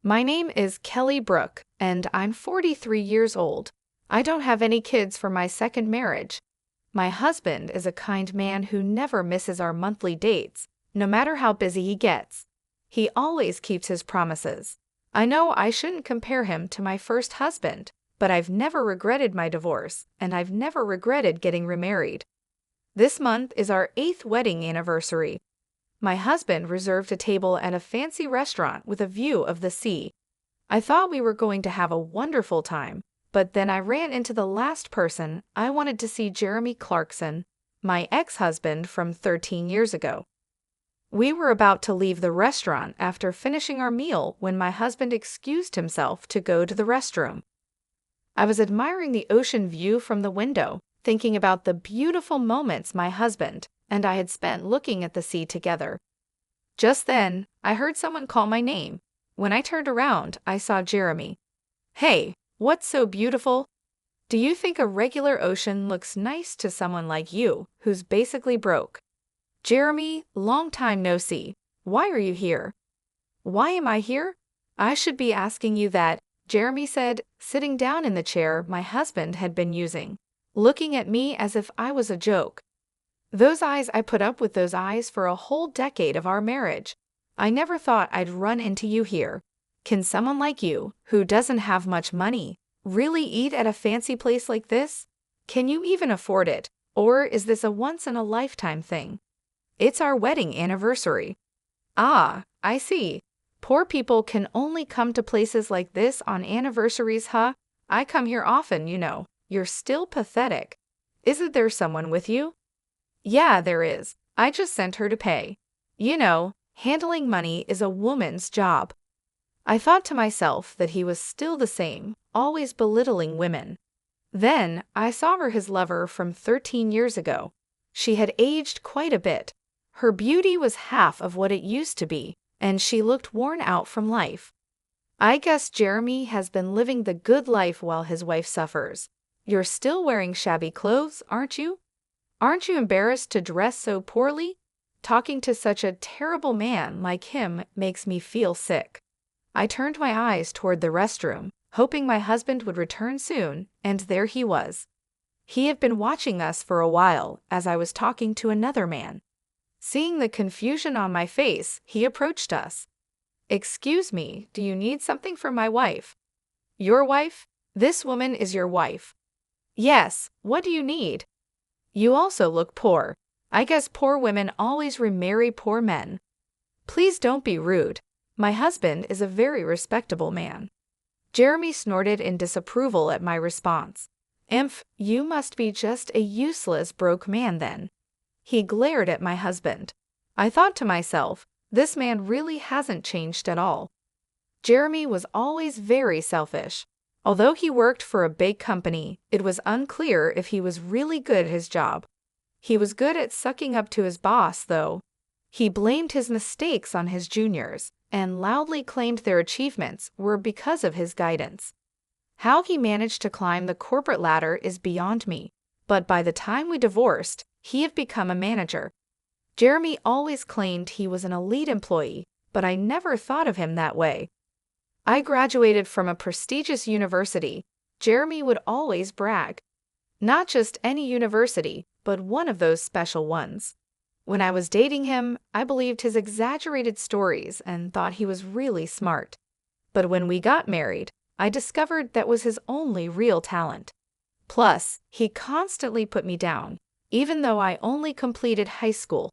My name is Kelly Brooke, and I'm 43 years old. I don't have any kids from my second marriage. My husband is a kind man who never misses our monthly dates, no matter how busy he gets. He always keeps his promises. I know I shouldn't compare him to my first husband, but I've never regretted my divorce, and I've never regretted getting remarried. This month is our 8th wedding anniversary. My husband reserved a table at a fancy restaurant with a view of the sea. I thought we were going to have a wonderful time, but then I ran into the last person I wanted to see, Jeremy Clarkson, my ex-husband from 13 years ago. We were about to leave the restaurant after finishing our meal when my husband excused himself to go to the restroom. I was admiring the ocean view from the window, thinking about the beautiful moments my husband and I had spent looking at the sea together. Just then, I heard someone call my name. When I turned around, I saw Jeremy. "Hey, what's so beautiful? Do you think a regular ocean looks nice to someone like you, who's basically broke?" "Jeremy, long time no see. Why are you here?" "Why am I here? I should be asking you that," Jeremy said, sitting down in the chair my husband had been using, looking at me as if I was a joke. I put up with those eyes for a whole decade of our marriage. I never thought I'd run into you here. Can someone like you, who doesn't have much money, really eat at a fancy place like this? Can you even afford it, or is this a once-in-a-lifetime thing? It's our wedding anniversary. Ah, I see. Poor people can only come to places like this on anniversaries, huh? I come here often, you know. You're still pathetic. Isn't there someone with you? Yeah, there is. I just sent her to pay. You know, handling money is a woman's job. I thought to myself that he was still the same, always belittling women. Then I saw her his lover from 13 years ago. She had aged quite a bit. Her beauty was half of what it used to be, and she looked worn out from life. I guess Jeremy has been living the good life while his wife suffers. You're still wearing shabby clothes, aren't you? Aren't you embarrassed to dress so poorly? Talking to such a terrible man like him makes me feel sick. I turned my eyes toward the restroom, hoping my husband would return soon, and there he was. He had been watching us for a while as I was talking to another man. Seeing the confusion on my face, he approached us. "Excuse me, do you need something from my wife?" "Your wife? This woman is your wife." "Yes, what do you need?" "You also look poor. I guess poor women always remarry poor men." "Please don't be rude. My husband is a very respectable man." Jeremy snorted in disapproval at my response. You must be just a useless broke man then." He glared at my husband. I thought to myself, this man really hasn't changed at all. Jeremy was always very selfish. Although he worked for a big company, it was unclear if he was really good at his job. He was good at sucking up to his boss, though. He blamed his mistakes on his juniors and loudly claimed their achievements were because of his guidance. How he managed to climb the corporate ladder is beyond me, but by the time we divorced, he had become a manager. Jeremy always claimed he was an elite employee, but I never thought of him that way. I graduated from a prestigious university, Jeremy would always brag. Not just any university, but one of those special ones. When I was dating him, I believed his exaggerated stories and thought he was really smart. But when we got married, I discovered that was his only real talent. Plus, he constantly put me down, even though I only completed high school.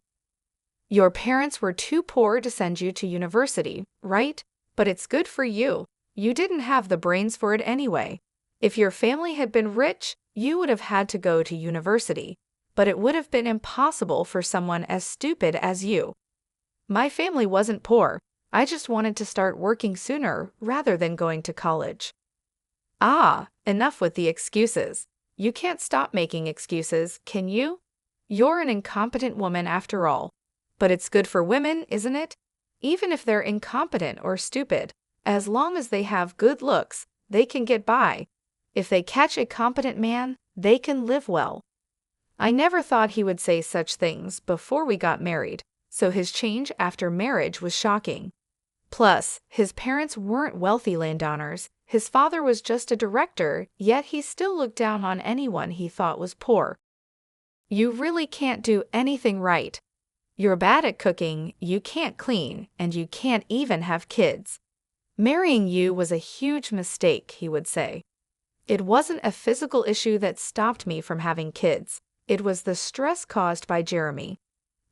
"Your parents were too poor to send you to university, right? But it's good for you. You didn't have the brains for it anyway. If your family had been rich, you would have had to go to university, but it would have been impossible for someone as stupid as you." "My family wasn't poor. I just wanted to start working sooner rather than going to college." Ah, enough with the excuses. You can't stop making excuses, can you? You're an incompetent woman after all. But it's good for women, isn't it? Even if they're incompetent or stupid, as long as they have good looks, they can get by. If they catch a competent man, they can live well. I never thought he would say such things before we got married, so his change after marriage was shocking. Plus, his parents weren't wealthy landowners. His father was just a director, yet he still looked down on anyone he thought was poor. You really can't do anything right. You're bad at cooking, you can't clean, and you can't even have kids. Marrying you was a huge mistake, he would say. It wasn't a physical issue that stopped me from having kids. It was the stress caused by Jeremy.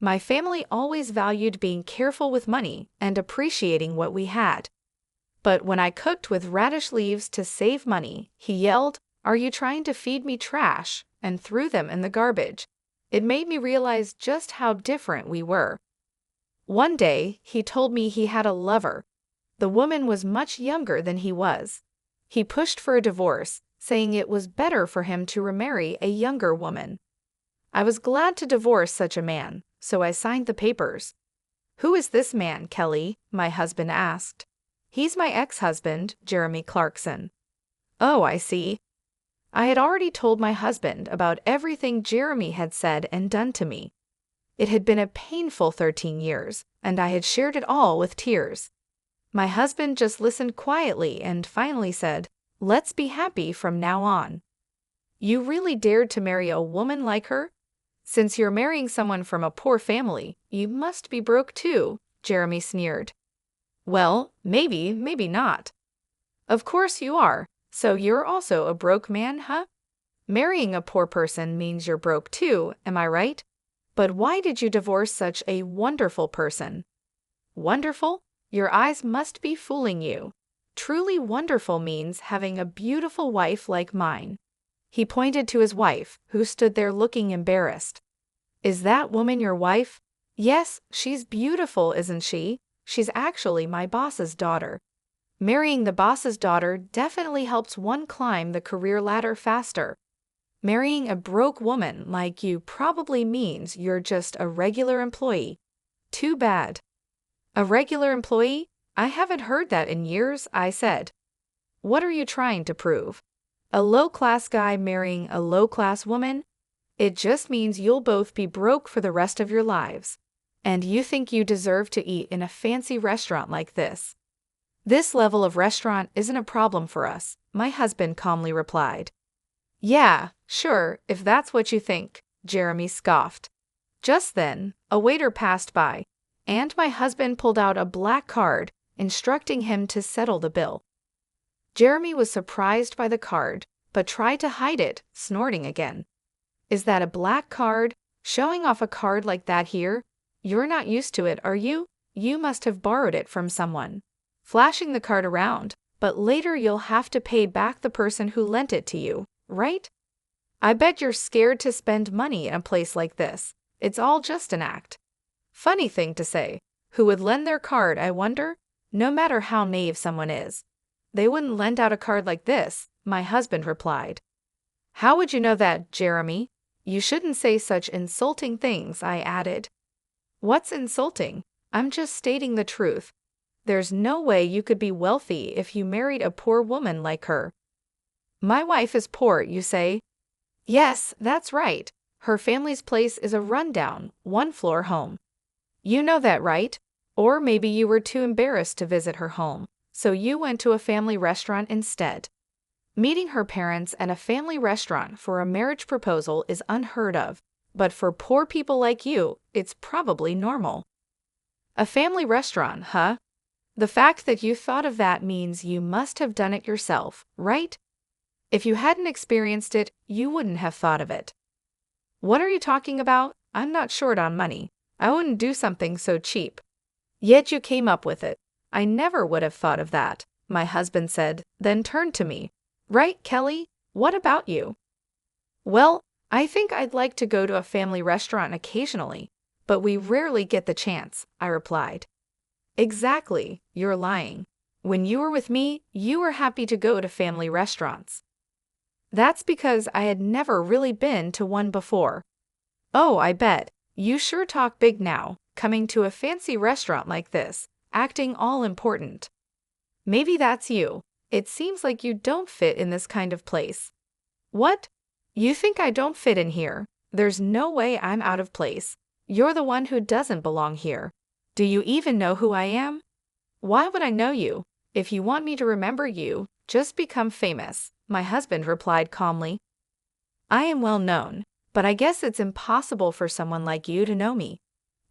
My family always valued being careful with money and appreciating what we had. But when I cooked with radish leaves to save money, he yelled, "Are you trying to feed me trash?" and threw them in the garbage. It made me realize just how different we were. One day, he told me he had a lover. The woman was much younger than he was. He pushed for a divorce, saying it was better for him to remarry a younger woman. I was glad to divorce such a man, so I signed the papers. "Who is this man, Kelly?" my husband asked. "He's my ex-husband, Jeremy Clarkson." "Oh, I see." I had already told my husband about everything Jeremy had said and done to me. It had been a painful 13 years, and I had shared it all with tears. My husband just listened quietly and finally said, "Let's be happy from now on." "You really dared to marry a woman like her? Since you're marrying someone from a poor family, you must be broke too," Jeremy sneered. "Well, maybe, maybe not." "Of course you are. So you're also a broke man, huh? Marrying a poor person means you're broke too, am I right? But why did you divorce such a wonderful person?" "Wonderful? Your eyes must be fooling you. Truly wonderful means having a beautiful wife like mine." He pointed to his wife, who stood there looking embarrassed. "Is that woman your wife?" "Yes, she's beautiful, isn't she? She's actually my boss's daughter." Marrying the boss's daughter definitely helps one climb the career ladder faster. Marrying a broke woman like you probably means you're just a regular employee. Too bad. "A regular employee? I haven't heard that in years," I said. "What are you trying to prove? A low-class guy marrying a low-class woman? It just means you'll both be broke for the rest of your lives. And you think you deserve to eat in a fancy restaurant like this?" "This level of restaurant isn't a problem for us," my husband calmly replied. "Yeah, sure, if that's what you think," Jeremy scoffed. Just then, a waiter passed by, and my husband pulled out a black card, instructing him to settle the bill. Jeremy was surprised by the card, but tried to hide it, snorting again. "Is that a black card? Showing off a card like that here? You're not used to it, are you? You must have borrowed it from someone." "Flashing the card around, but later you'll have to pay back the person who lent it to you, right? I bet you're scared to spend money in a place like this. It's all just an act." Funny thing to say. Who would lend their card, I wonder? No matter how naive someone is. "They wouldn't lend out a card like this," my husband replied. "How would you know that, Jeremy? You shouldn't say such insulting things," I added. "What's insulting? I'm just stating the truth. There's no way you could be wealthy if you married a poor woman like her." "My wife is poor, you say?" "Yes, that's right. Her family's place is a rundown, one-floor home. You know that, right? Or maybe you were too embarrassed to visit her home, so you went to a family restaurant instead." Meeting her parents at a family restaurant for a marriage proposal is unheard of, but for poor people like you, it's probably normal. "A family restaurant, huh? The fact that you thought of that means you must have done it yourself, right? If you hadn't experienced it, you wouldn't have thought of it." "What are you talking about? I'm not short on money. I wouldn't do something so cheap." "Yet you came up with it. I never would have thought of that," my husband said, then turned to me. "Right, Kelly? What about you?" "Well, I think I'd like to go to a family restaurant occasionally, but we rarely get the chance," I replied. "Exactly, you're lying. When you were with me, you were happy to go to family restaurants." "That's because I had never really been to one before." "Oh, I bet. You sure talk big now, coming to a fancy restaurant like this, acting all important." "Maybe that's you. It seems like you don't fit in this kind of place." "What? You think I don't fit in here? There's no way I'm out of place. You're the one who doesn't belong here. Do you even know who I am?" Why would I know you? If you want me to remember you, just become famous, my husband replied calmly. I am well known, but I guess it's impossible for someone like you to know me.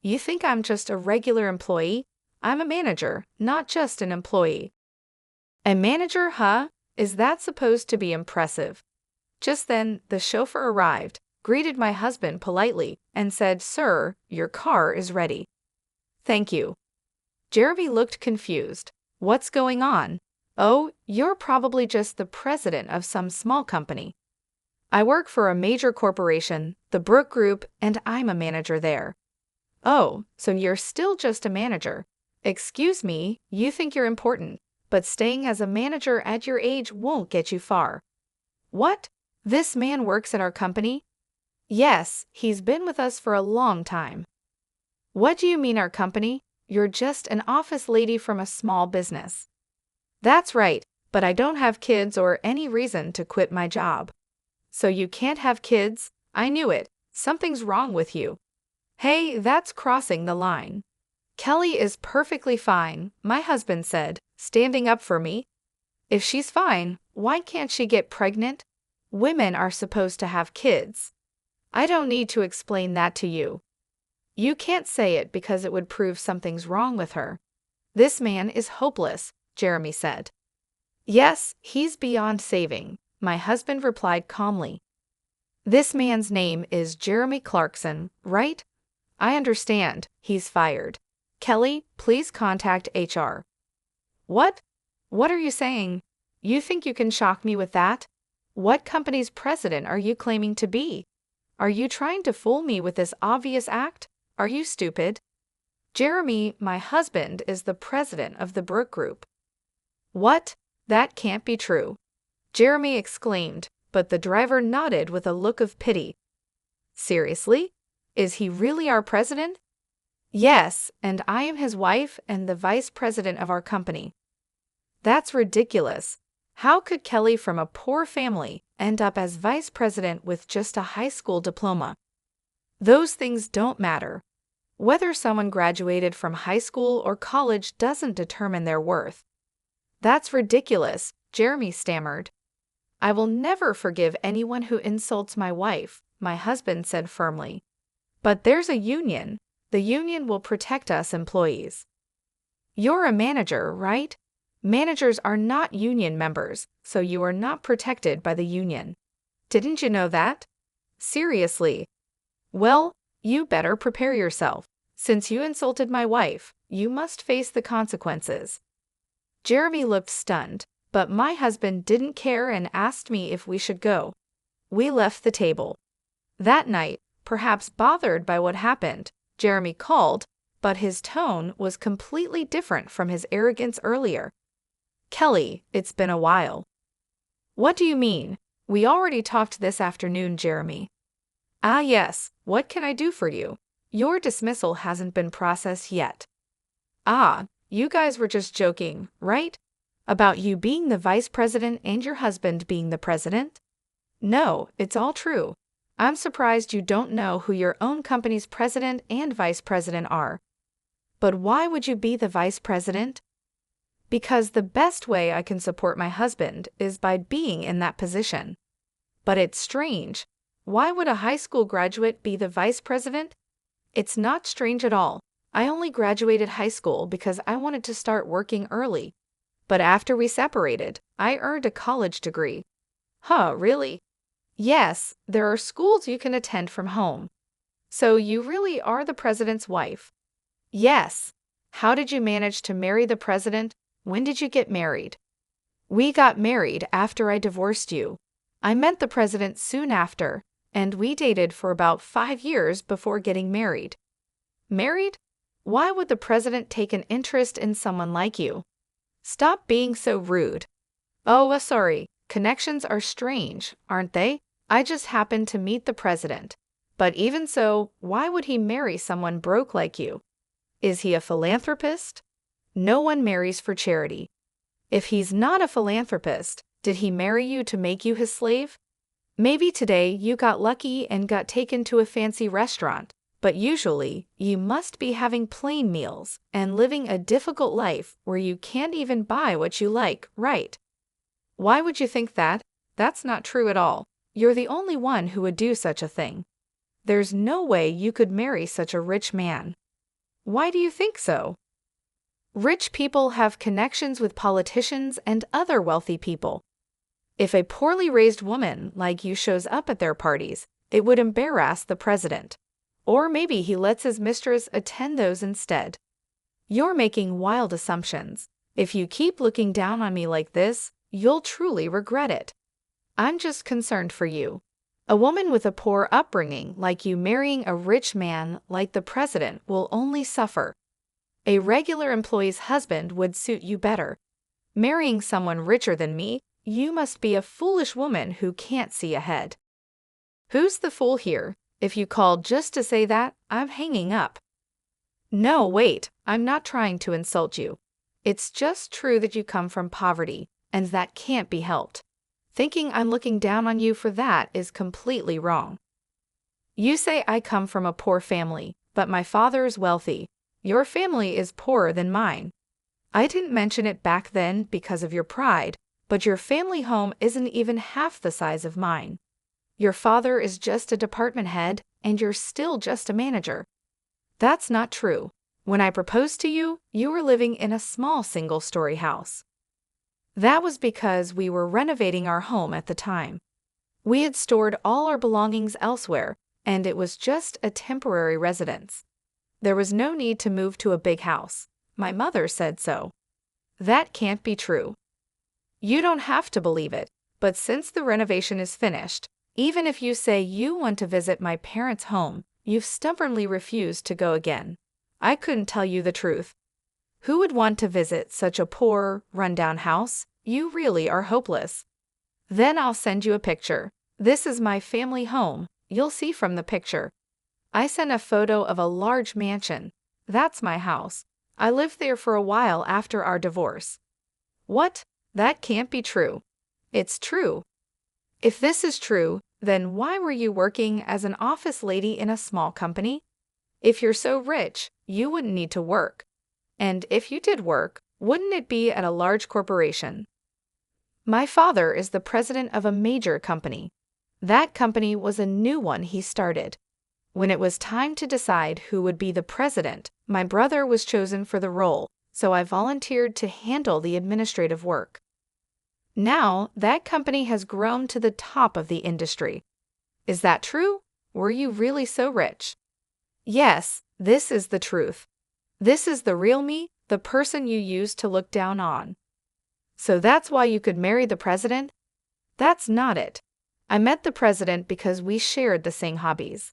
You think I'm just a regular employee? I'm a manager, not just an employee. A manager, huh? Is that supposed to be impressive? Just then, the chauffeur arrived, greeted my husband politely, and said, Sir, your car is ready. Thank you. Jeremy looked confused. What's going on? Oh, you're probably just the president of some small company. I work for a major corporation, the Brook Group, and I'm a manager there. Oh, so you're still just a manager. Excuse me, you think you're important, but staying as a manager at your age won't get you far. What? This man works at our company? Yes, he's been with us for a long time. What do you mean our company? You're just an office lady from a small business. That's right, but I don't have kids or any reason to quit my job. So you can't have kids? I knew it. Something's wrong with you. Hey, that's crossing the line. Kelly is perfectly fine, my husband said, standing up for me. If she's fine, why can't she get pregnant? Women are supposed to have kids. I don't need to explain that to you. You can't say it because it would prove something's wrong with her. This man is hopeless, Jeremy said. Yes, he's beyond saving, my husband replied calmly. This man's name is Jeremy Clarkson, right? I understand, he's fired. Kelly, please contact HR. What? What are you saying? You think you can shock me with that? What company's president are you claiming to be? Are you trying to fool me with this obvious act? Are you stupid? Jeremy, my husband, is the president of the Brook Group. What? That can't be true. Jeremy exclaimed, but the driver nodded with a look of pity. Seriously? Is he really our president? Yes, and I am his wife and the vice president of our company. That's ridiculous. How could Kelly from a poor family end up as vice president with just a high school diploma? Those things don't matter. Whether someone graduated from high school or college doesn't determine their worth. That's ridiculous, Jeremy stammered. I will never forgive anyone who insults my wife, my husband said firmly. But there's a union. The union will protect us employees. You're a manager, right? Managers are not union members, so you are not protected by the union. Didn't you know that? Seriously. Well, you better prepare yourself. Since you insulted my wife, you must face the consequences. Jeremy looked stunned, but my husband didn't care and asked me if we should go. We left the table. That night, perhaps bothered by what happened, Jeremy called, but his tone was completely different from his arrogance earlier. Kelly, it's been a while. What do you mean? We already talked this afternoon, Jeremy. Ah yes, what can I do for you? Your dismissal hasn't been processed yet. Ah, you guys were just joking, right? About you being the vice president and your husband being the president? No, it's all true. I'm surprised you don't know who your own company's president and vice president are. But why would you be the vice president? Because the best way I can support my husband is by being in that position. But it's strange. Why would a high school graduate be the vice president? It's not strange at all. I only graduated high school because I wanted to start working early. But after we separated, I earned a college degree. Huh, really? Yes, there are schools you can attend from home. So you really are the president's wife? Yes. How did you manage to marry the president? When did you get married? We got married after I divorced you. I met the president soon after, and we dated for about 5 years before getting married. Married? Why would the president take an interest in someone like you? Stop being so rude. Oh, sorry. Connections are strange, aren't they? I just happened to meet the president. But even so, why would he marry someone broke like you? Is he a philanthropist? No one marries for charity. If he's not a philanthropist, did he marry you to make you his slave? Maybe today you got lucky and got taken to a fancy restaurant, But usually, you must be having plain meals and living a difficult life where you can't even buy what you like, right? Why would you think that? That's not true at all. You're the only one who would do such a thing. There's no way you could marry such a rich man. Why do you think so? Rich people have connections with politicians and other wealthy people. If a poorly raised woman like you shows up at their parties, it would embarrass the president. Or maybe he lets his mistress attend those instead. You're making wild assumptions. If you keep looking down on me like this, you'll truly regret it. I'm just concerned for you. A woman with a poor upbringing like you marrying a rich man like the president will only suffer. A regular employee's husband would suit you better. Marrying someone richer than me, you must be a foolish woman who can't see ahead. Who's the fool here? If you called just to say that, I'm hanging up. No, wait, I'm not trying to insult you. It's just true that you come from poverty, and that can't be helped. Thinking I'm looking down on you for that is completely wrong. You say I come from a poor family, but my father is wealthy. Your family is poorer than mine. I didn't mention it back then because of your pride, but your family home isn't even half the size of mine. Your father is just a department head, and you're still just a manager. That's not true. When I proposed to you, you were living in a small single-story house. That was because we were renovating our home at the time. We had stored all our belongings elsewhere, and it was just a temporary residence. There was no need to move to a big house. My mother said so. That can't be true. You don't have to believe it, but since the renovation is finished, even if you say you want to visit my parents' home, you've stubbornly refused to go again. I couldn't tell you the truth. Who would want to visit such a poor, run-down house? You really are hopeless. Then I'll send you a picture. This is my family home. You'll see from the picture. I sent a photo of a large mansion. That's my house. I lived there for a while after our divorce. What? That can't be true. It's true. If this is true, then why were you working as an office lady in a small company? If you're so rich, you wouldn't need to work. And if you did work, wouldn't it be at a large corporation? My father is the president of a major company. That company was a new one he started. When it was time to decide who would be the president, my brother was chosen for the role, so I volunteered to handle the administrative work. Now, that company has grown to the top of the industry. Is that true? Were you really so rich? Yes, this is the truth. This is the real me, the person you used to look down on. So that's why you could marry the president? That's not it. I met the president because we shared the same hobbies.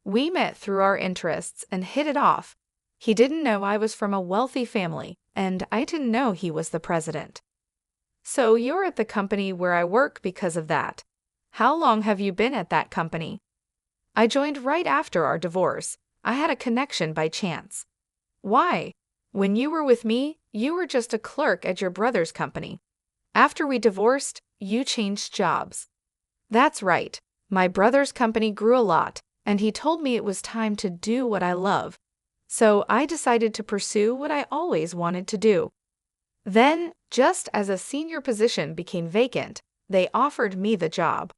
We met through our interests and hit it off. He didn't know I was from a wealthy family, and I didn't know he was the president. So you're at the company where I work because of that. How long have you been at that company? I joined right after our divorce. I had a connection by chance. Why? When you were with me, you were just a clerk at your brother's company. After we divorced, you changed jobs. That's right. My brother's company grew a lot, and he told me it was time to do what I love. So I decided to pursue what I always wanted to do. Then, just as a senior position became vacant, they offered me the job.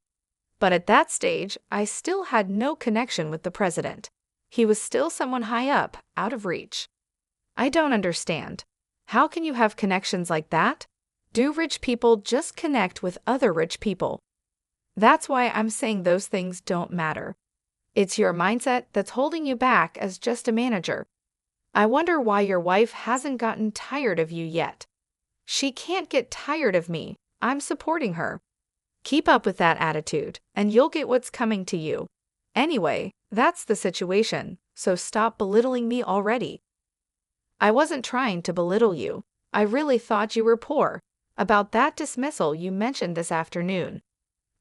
But at that stage, I still had no connection with the president. He was still someone high up, out of reach. I don't understand. How can you have connections like that? Do rich people just connect with other rich people? That's why I'm saying those things don't matter. It's your mindset that's holding you back as just a manager. I wonder why your wife hasn't gotten tired of you yet. She can't get tired of me. I'm supporting her. Keep up with that attitude, and you'll get what's coming to you. Anyway, that's the situation, so stop belittling me already. I wasn't trying to belittle you. I really thought you were poor. About that dismissal you mentioned this afternoon.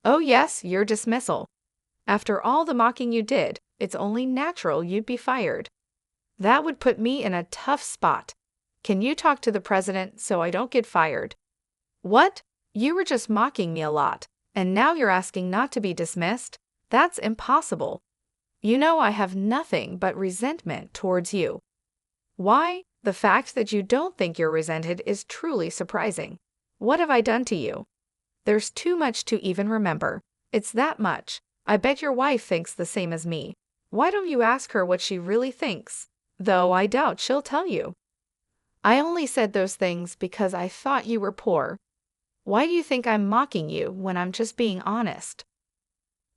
Oh yes, your dismissal. After all the mocking you did, it's only natural you'd be fired. That would put me in a tough spot. Can you talk to the president so I don't get fired? What? You were just mocking me a lot, and now you're asking not to be dismissed? That's impossible. You know I have nothing but resentment towards you. Why? The fact that you don't think you're resented is truly surprising. What have I done to you? There's too much to even remember. It's that much. I bet your wife thinks the same as me. Why don't you ask her what she really thinks? Though I doubt she'll tell you. I only said those things because I thought you were poor. Why do you think I'm mocking you when I'm just being honest?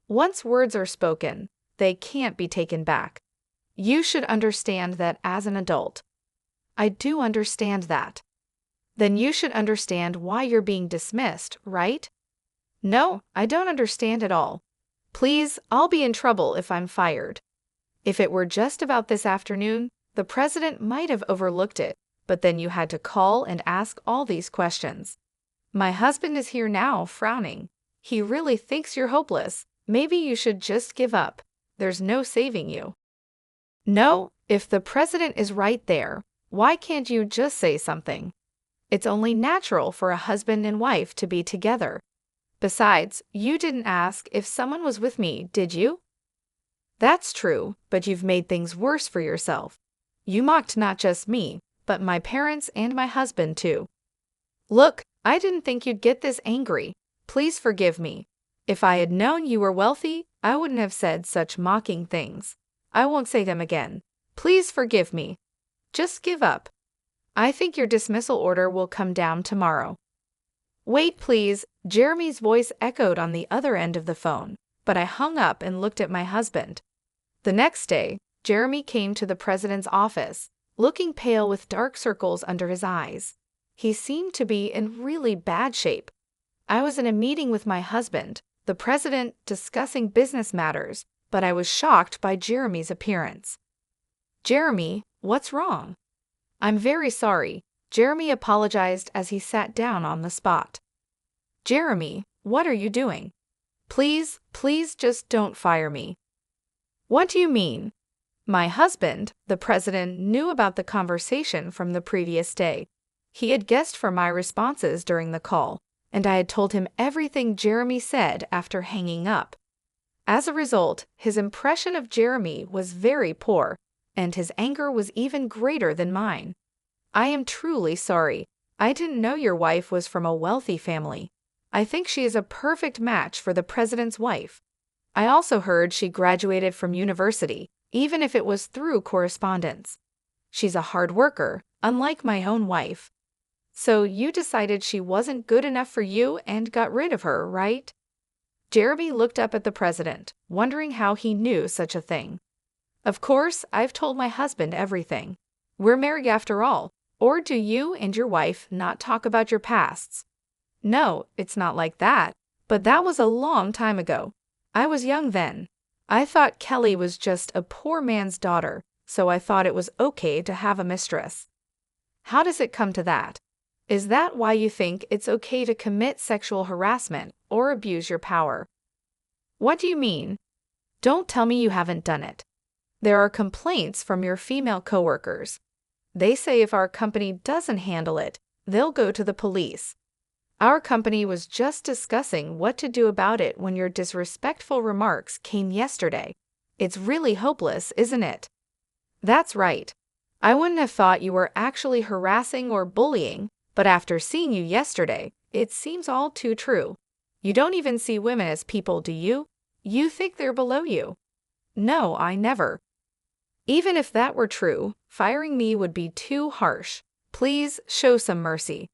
Once words are spoken, they can't be taken back. You should understand that as an adult. I do understand that. Then you should understand why you're being dismissed, right? No, I don't understand at all. Please, I'll be in trouble if I'm fired. If it were just about this afternoon, the president might have overlooked it, but then you had to call and ask all these questions. My husband is here now, frowning. He really thinks you're hopeless. Maybe you should just give up. There's no saving you. No, if the president is right there, why can't you just say something? It's only natural for a husband and wife to be together. Besides, you didn't ask if someone was with me, did you? That's true, but you've made things worse for yourself. You mocked not just me, but my parents and my husband too. Look, I didn't think you'd get this angry. Please forgive me. If I had known you were wealthy, I wouldn't have said such mocking things. I won't say them again. Please forgive me. Just give up. I think your dismissal order will come down tomorrow. Wait, please. Jeremy's voice echoed on the other end of the phone, but I hung up and looked at my husband. The next day, Jeremy came to the president's office, looking pale with dark circles under his eyes. He seemed to be in really bad shape. I was in a meeting with my husband, the president, discussing business matters, but I was shocked by Jeremy's appearance. Jeremy, what's wrong? I'm very sorry. Jeremy apologized as he sat down on the spot. Jeremy, what are you doing? Please, please just don't fire me. What do you mean? My husband, the president, knew about the conversation from the previous day. He had guessed from my responses during the call, and I had told him everything Jeremy said after hanging up. As a result, his impression of Jeremy was very poor, and his anger was even greater than mine. I am truly sorry. I didn't know your wife was from a wealthy family. I think she is a perfect match for the president's wife. I also heard she graduated from university, even if it was through correspondence. She's a hard worker, unlike my own wife. So you decided she wasn't good enough for you and got rid of her, right? Jeremy looked up at the president, wondering how he knew such a thing. Of course, I've told my husband everything. We're married after all. Or do you and your wife not talk about your pasts? No, it's not like that. But that was a long time ago. I was young then. I thought Kelly was just a poor man's daughter, so I thought it was okay to have a mistress. How does it come to that? Is that why you think it's okay to commit sexual harassment or abuse your power? What do you mean? Don't tell me you haven't done it. There are complaints from your female coworkers. They say if our company doesn't handle it, they'll go to the police. Our company was just discussing what to do about it when your disrespectful remarks came yesterday. It's really hopeless, isn't it? That's right. I wouldn't have thought you were actually harassing or bullying, but after seeing you yesterday, it seems all too true. You don't even see women as people, do you? You think they're below you. No, I never. Even if that were true, firing me would be too harsh. Please show some mercy.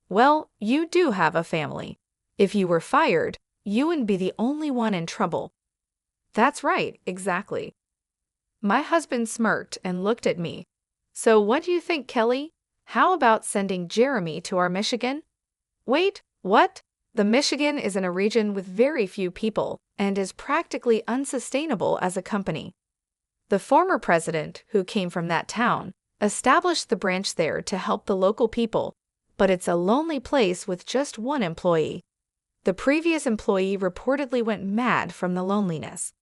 Well, you do have a family. If you were fired, you wouldn't be the only one in trouble. That's right, exactly. My husband smirked and looked at me. So what do you think, Kelly? How about sending Jeremy to our Michigan? Wait, what? The Michigan is in a region with very few people and is practically unsustainable as a company. The former president, who came from that town, established the branch there to help the local people, but it's a lonely place with just one employee. The previous employee reportedly went mad from the loneliness.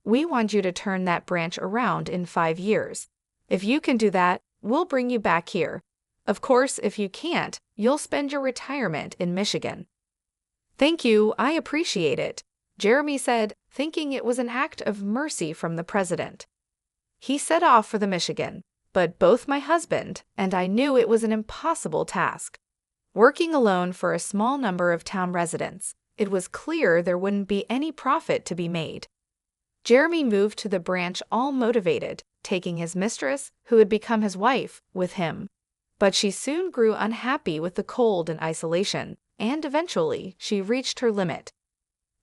We want you to turn that branch around in 5 years. If you can do that, we'll bring you back here. Of course, if you can't, you'll spend your retirement in Michigan. Thank you, I appreciate it. Jeremy said, thinking it was an act of mercy from the president. He set off for the Michigan, but both my husband and I knew it was an impossible task. Working alone for a small number of town residents, it was clear there wouldn't be any profit to be made. Jeremy moved to the branch all motivated, taking his mistress, who had become his wife, with him. But she soon grew unhappy with the cold and isolation, and eventually she reached her limit.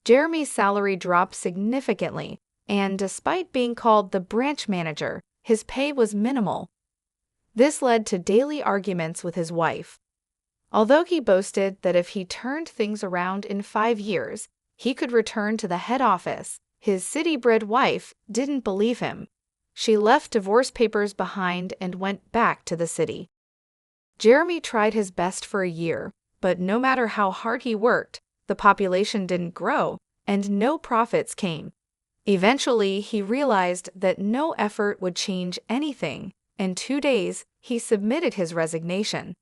Jeremy's salary dropped significantly, and despite being called the branch manager, his pay was minimal. This led to daily arguments with his wife. Although he boasted that if he turned things around in 5 years, he could return to the head office, his city-bred wife didn't believe him. She left divorce papers behind and went back to the city. Jeremy tried his best for a year, but no matter how hard he worked, the population didn't grow, and no profits came. Eventually, he realized that no effort would change anything. In 2 days, he submitted his resignation.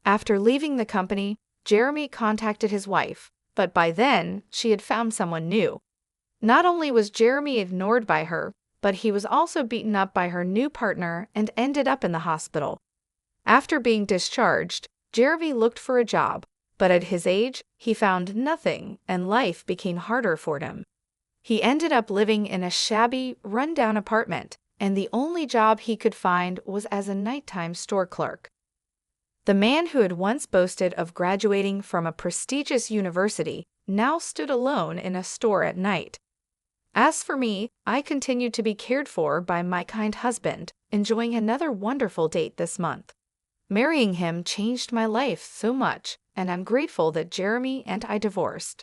After leaving the company, Jeremy contacted his wife, but by then, she had found someone new. Not only was Jeremy ignored by her, but he was also beaten up by her new partner and ended up in the hospital. After being discharged, Jeremy looked for a job, but at his age, he found nothing and life became harder for him. He ended up living in a shabby, run-down apartment, and the only job he could find was as a nighttime store clerk. The man who had once boasted of graduating from a prestigious university now stood alone in a store at night. As for me, I continued to be cared for by my kind husband, enjoying another wonderful date this month. Marrying him changed my life so much, and I'm grateful that Jeremy and I divorced.